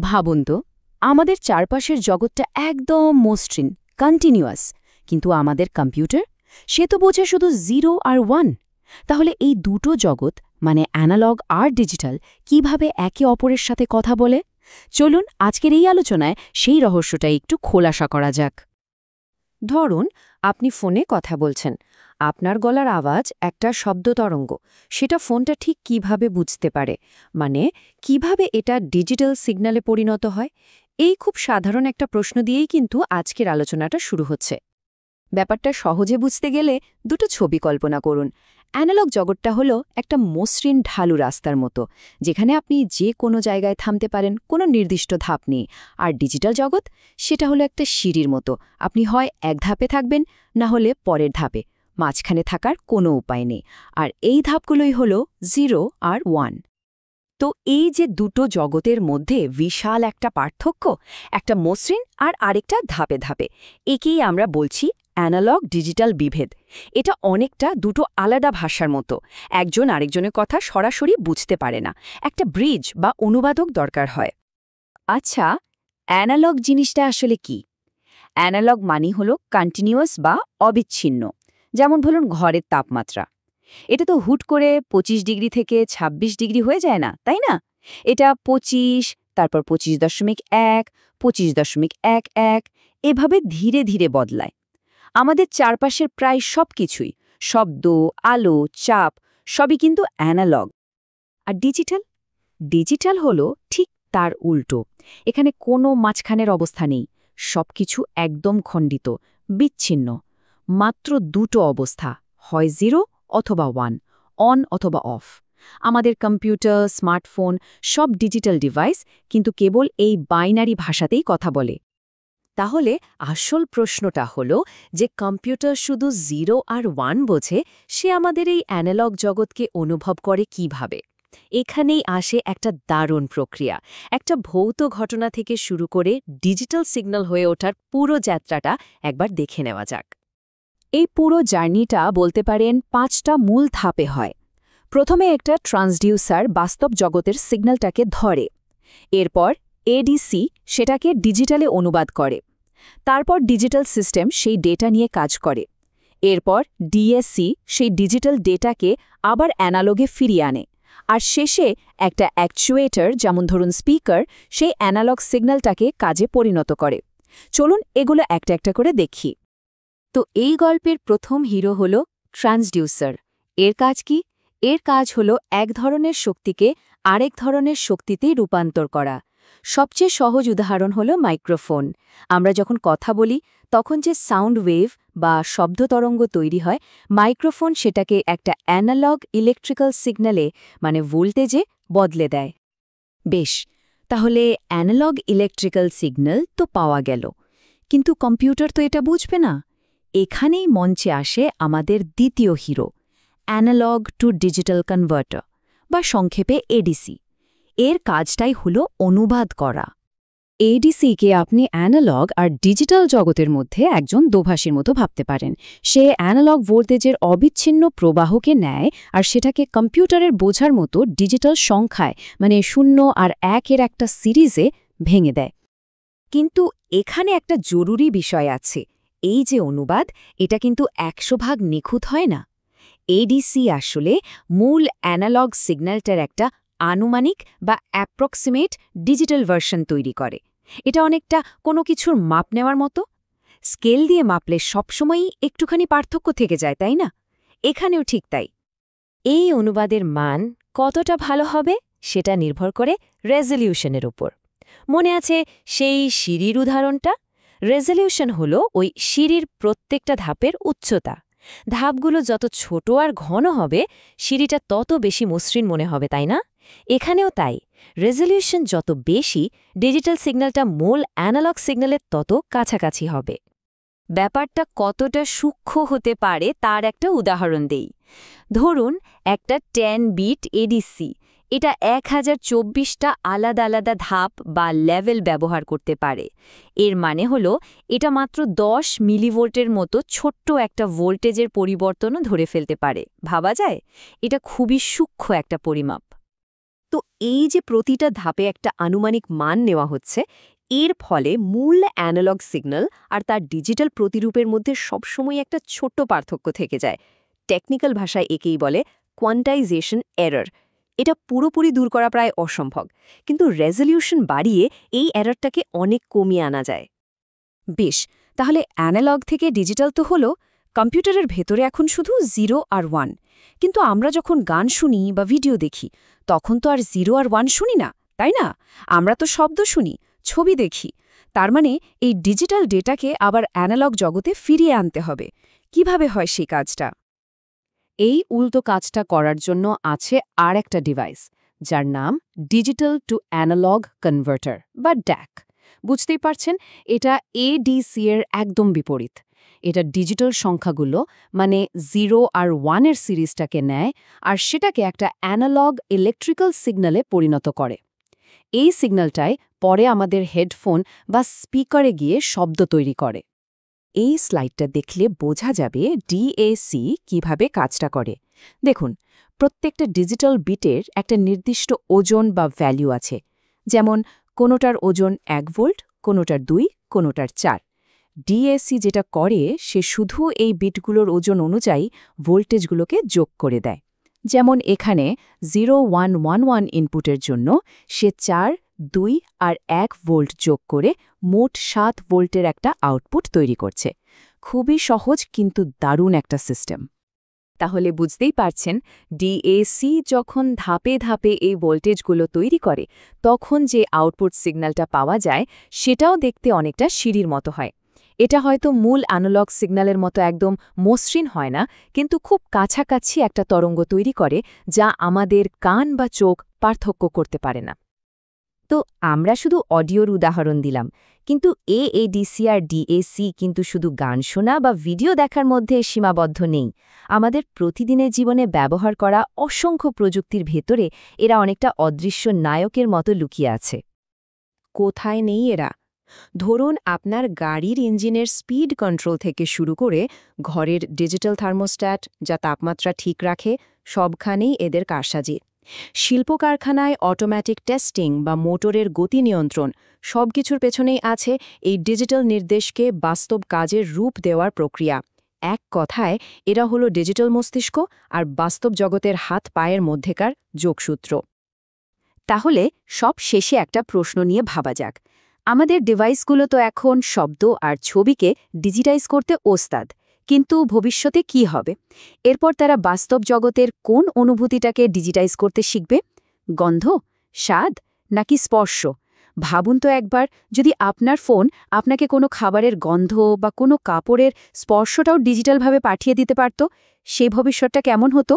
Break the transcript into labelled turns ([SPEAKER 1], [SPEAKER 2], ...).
[SPEAKER 1] ভাবুন তো, আমাদের চারপাশের জগৎটা একদম মসৃণ, কন্টিনিউয়াস, কিন্তু আমাদের কম্পিউটার সে তো বোঝে শুধু 0 আর 1। তাহলে এই দুটো জগৎ মানে অ্যানালগ আর ডিজিটাল কিভাবে একে অপরের সাথে কথা বলে? চলুন আজকের এই আলোচনায় সেই রহস্যটা একটু খোলাসা করা যাক।
[SPEAKER 2] ধরুন আপনি ফোনে কথা বলছেন, আপনার গলার আওয়াজ একটা শব্দ তরঙ্গ, সেটা ফোনটা ঠিক কিভাবে বুঝতে পারে, মানে কিভাবে এটা ডিজিটাল সিগন্যালে পরিণত হয়? এই খুব সাধারণ একটা প্রশ্ন দিয়েই কিন্তু আজকের আলোচনাটা শুরু হচ্ছে।
[SPEAKER 1] ব্যাপারটা সহজে বুঝতে গেলে দুটো ছবি কল্পনা করুন। অ্যানালগ জগৎটা হলো একটা মসৃণ ঢালু রাস্তার মতো, যেখানে আপনি যে কোনো জায়গায় থামতে পারেন, কোনো নির্দিষ্ট ধাপ নেই। আর ডিজিটাল জগৎ সেটা হলো একটা সিঁড়ির মতো, আপনি হয় এক ধাপে থাকবেন, না হলে পরের ধাপে, মাঝখানে থাকার কোনো উপায় নেই। আর এই ধাপগুলোই হলো 0 আর 1। তো এই যে দুটো জগতের মধ্যে বিশাল একটা পার্থক্য, একটা মসৃণ আর আরেকটা ধাপে ধাপে, একেই আমরা বলছি অ্যানালগ ডিজিটাল বিভেদ। এটা অনেকটা দুটো আলাদা ভাষার মতো, একজন আরেকজনের কথা সরাসরি বুঝতে পারে না, একটা ব্রিজ বা অনুবাদক দরকার হয়। আচ্ছা, অ্যানালগ জিনিসটা আসলে কি? অ্যানালগ মানি হলো কন্টিনিউয়াস বা অবিচ্ছিন্ন। যেমন বলুন ঘরের তাপমাত্রা, এটা তো হুট করে 25 ডিগ্রি থেকে 26 ডিগ্রি হয়ে যায় না, তাই না? এটা 25, তারপর 25.1, 25.11, এভাবে ধীরে ধীরে বদলায়। আমাদের চারপাশের প্রায় সবকিছুই, শব্দ, আলো, চাপ, সবই কিন্তু অ্যানালগ। আর ডিজিটাল ডিজিটাল হলো ঠিক তার উল্টো। এখানে কোনো মাঝখানের অবস্থা নেই, সবকিছু একদম খণ্ডিত, বিচ্ছিন্ন। মাত্র দুটো অবস্থা, হয় 0 অথবা 1, অন অথবা অফ। আমাদের কম্পিউটার, স্মার্টফোন সব ডিজিটাল ডিভাইস, কিন্তু কেবল এই বাইনারি ভাষাতেই কথা বলে। তাহলে আসল প্রশ্নটা হলো যে কম্পিউটার শুধু 0 আর 1 বোঝে, সে আমাদের এই অ্যানালগ জগৎকে অনুভব করে কিভাবে? এখানেই আসে একটা দারুণ প্রক্রিয়া, একটা ভৌত ঘটনা থেকে শুরু করে ডিজিটাল সিগন্যাল হয়ে ওঠার পুরো যাত্রাটা একবার দেখে নেওয়া যাক। এই পুরো জার্নিটা বলতে পারেন 5টা মূল ধাপে হয়। প্রথমে একটা ট্রান্সডিউসার বাস্তব জগতের সিগন্যালটাকে ধরে, এরপর এডিসি সেটাকে ডিজিটালে অনুবাদ করে, তারপর ডিজিটাল সিস্টেম সেই ডেটা নিয়ে কাজ করে, এরপর ডিএসসি সেই ডিজিটাল ডেটাকে আবার অ্যানালগে ফিরিয়ে আনে, আর শেষে একটা অ্যাকচুয়েটর, যেমন ধরুন স্পিকার, সেই অ্যানালগ সিগন্যালটাকে কাজে পরিণত করে। চলুন এগুলো একটা একটা করে দেখি। তো এই গল্পের প্রথম হিরো হল ট্রান্সডিউসার। এর কাজ কি? এর কাজ হল এক ধরনের শক্তিকে আরেক ধরনের শক্তিতে রূপান্তর করা। সবচেয়ে সহজ উদাহরণ হল মাইক্রোফোন। আমরা যখন কথা বলি তখন যে সাউন্ড ওয়েভ বা শব্দ তরঙ্গ তৈরি হয়, মাইক্রোফোন সেটাকে একটা অ্যানালগ ইলেকট্রিক্যাল সিগন্যালে, মানে ভোল্টেজে বদলে দেয়। বেশ, তাহলে অ্যানালগ ইলেকট্রিক্যাল সিগন্যাল তো পাওয়া গেল, কিন্তু কম্পিউটার তো এটা বুঝবে না। এখানেই মঞ্চে আসে আমাদের দ্বিতীয় hero, analog to digital converter, বা সংক্ষেপে এডিসি। এর কাজটাই হলো অনুবাদ করা। এডিসিকে আপনি অ্যানালগ আর ডিজিটাল জগতের মধ্যে একজন দোভাষীর মতো ভাবতে পারেন। সে অ্যানালগ ভোল্টেজের অবিচ্ছিন্ন প্রবাহকে নেয় আর সেটাকে কম্পিউটারের বোঝার মতো ডিজিটাল সংখ্যায়, মানে 0 আর 1-এর একটা সিরিজে ভেঙে দেয়। কিন্তু এখানে একটা জরুরি বিষয় আছে, এই যে অনুবাদ, এটা কিন্তু 100% নিখুঁত হয় না। এডিসি আসলে মূল অ্যানালগ সিগন্যালটার একটা আনুমানিক বা অ্যাপ্রক্সিমেট ডিজিটাল ভার্সন তৈরি করে। এটা অনেকটা কোনো কিছুর মাপ নেওয়ার মতো। স্কেল দিয়ে মাপলে সবসময়ই একটুখানি পার্থক্য থেকে যায়, তাই না? এখানেও ঠিক তাই। এই অনুবাদের মান কতটা ভালো হবে সেটা নির্ভর করে রেজলিউশনের উপর। মনে আছে সেই সিঁড়ির উদাহরণটা? রেজলিউশন হলো ওই সিঁড়ির প্রত্যেকটা ধাপের উচ্চতা। ধাপগুলো যত ছোট আর ঘন হবে, সিঁড়িটা তত বেশি মসৃণ মনে হবে, তাই না? এখানেও তাই, রেজলিউশন যত বেশি, ডিজিটাল সিগন্যালটা মূল অ্যানালগ সিগন্যালের তত কাছাকাছি হবে। ব্যাপারটা কতটা সূক্ষ্ম হতে পারে তার একটা উদাহরণ দেই। ধরুন একটা 10-বিট এডিসি, এটা 1024টা আলাদা আলাদা ধাপ বা লেভেল ব্যবহার করতে পারে। এর মানে হলো এটা মাত্র 10 মিলিভোল্টের মতো ছোট্ট একটা ভোল্টেজের পরিবর্তনও ধরে ফেলতে পারে। ভাবা যায়? এটা খুবই সূক্ষ্ম একটা পরিমাপ।
[SPEAKER 2] তো এই যে প্রতিটা ধাপে একটা আনুমানিক মান নেওয়া হচ্ছে, এর ফলে মূল অ্যানালগ সিগন্যাল আর তার ডিজিটাল প্রতিরূপের মধ্যে সবসময় একটা ছোট্ট পার্থক্য থেকে যায়। টেকনিক্যাল ভাষায় একেই বলে কোয়ান্টাইজেশন এরর। এটা পুরোপুরি দূর করা প্রায় অসম্ভব, কিন্তু রেজলিউশন বাড়িয়ে এই এররটাকে অনেক কমিয়ে আনা যায়।
[SPEAKER 1] বেশ, তাহলে অ্যানালগ থেকে ডিজিটাল তো হলো, কম্পিউটারের ভেতরে এখন শুধু 0 আর 1। কিন্তু আমরা যখন গান শুনি বা ভিডিও দেখি, তখন তো আর 0 আর 1 শুনি না, তাই না? আমরা তো শব্দ শুনি, ছবি দেখি। তার মানে এই ডিজিটাল ডেটাকে আবার অ্যানালগ জগতে ফিরিয়ে আনতে হবে। কিভাবে হয় সেই কাজটা?
[SPEAKER 2] এই উল্টো কাজটা করার জন্য আছে আর একটা ডিভাইস, যার নাম ডিজিটাল টু অ্যানালগ কনভার্টার বা ড্যাক। বুঝতেই পারছেন, এটা এডিসি এর একদম বিপরীত। এটা ডিজিটাল সংখ্যাগুলো মানে 0 আর 1 এর সিরিজটাকে নেয় আর সেটাকে একটা অ্যানালগ ইলেকট্রিক্যাল সিগন্যালে পরিণত করে। এই সিগন্যালটাই পরে আমাদের হেডফোন বা স্পিকারে গিয়ে শব্দ তৈরি করে।
[SPEAKER 1] এই স্লাইডটা দেখলে বোঝা যাবে ডিএসি কিভাবে কাজটা করে। দেখুন, প্রত্যেকটা ডিজিটাল বিটের একটা নির্দিষ্ট ওজন বা ভ্যালু আছে। যেমন কোনোটার ওজন 1 ভোল্ট, কোনোটার 2, কোনোটার 4। ডিএসি যেটা করে সে শুধু এই বিটগুলোর ওজন অনুযায়ী ভোল্টেজগুলোকে যোগ করে দেয়। যেমন এখানে 0111 ইনপুটের জন্য সে 4, 2 আর 1 ভোল্ট যোগ করে মোট 7 ভোল্টের একটা আউটপুট তৈরি করছে। খুবই সহজ কিন্তু দারুণ একটা সিস্টেম।
[SPEAKER 2] তাহলে বুঝতেই পারছেন, ডিএসি যখন ধাপে ধাপে এই ভোল্টেজগুলো তৈরি করে, তখন যে আউটপুট সিগন্যালটা পাওয়া যায় সেটাও দেখতে অনেকটা সিঁড়ির মতো হয়। এটা হয়তো মূল অ্যানালগ সিগন্যালের মতো একদম মসৃণ হয় না, কিন্তু খুব কাছাকাছি একটা তরঙ্গ তৈরি করে যা আমাদের কান বা চোখ পার্থক্য করতে পারে না। তো আমরা শুধু অডিওর উদাহরণ দিলাম, কিন্তু এএডিসি আর ডিএসি কিন্তু শুধু গান শোনা বা ভিডিও দেখার মধ্যে সীমাবদ্ধ নেই। আমাদের প্রতিদিনের জীবনে ব্যবহার করা অসংখ্য প্রযুক্তির ভেতরে এরা অনেকটা অদৃশ্য নায়কের মতো লুকিয়ে আছে।
[SPEAKER 1] কোথায় নেই এরা? ধরুন আপনার গাড়ির ইঞ্জিনের স্পিড কন্ট্রোল থেকে শুরু করে ঘরের ডিজিটাল থার্মোস্ট্যাট যা তাপমাত্রা ঠিক রাখে, সবখানেই এদের কারসাজি। শিল্প কারখানায় অটোমেটিক টেস্টিং বা মোটরের গতি নিয়ন্ত্রণ, সবকিছুর পেছনেই আছে এই ডিজিটাল নির্দেশকে বাস্তব কাজের রূপ দেওয়ার প্রক্রিয়া। এক কথায় এরা হলো ডিজিটাল মস্তিষ্ক আর বাস্তব জগতের হাত পায়ের মধ্যেকার যোগসূত্র।
[SPEAKER 2] তাহলে সব শেষে একটা প্রশ্ন নিয়ে ভাবা যাক। আমাদের ডিভাইসগুলো তো এখন শব্দ আর ছবিকে ডিজিটাইজ করতে ওস্তাদ, কিন্তু ভবিষ্যতে কি হবে? এরপর তারা বাস্তব জগতের কোন অনুভূতিটাকে ডিজিটাইজ করতে শিখবে? গন্ধ, স্বাদ নাকি স্পর্শ? ভাবুন তো একবার, যদি আপনার ফোন আপনাকে কোনো খাবারের গন্ধ বা কোনো কাপড়ের স্পর্শটাও ডিজিটালভাবে পাঠিয়ে দিতে পারত, সেই ভবিষ্যৎটা কেমন হতো?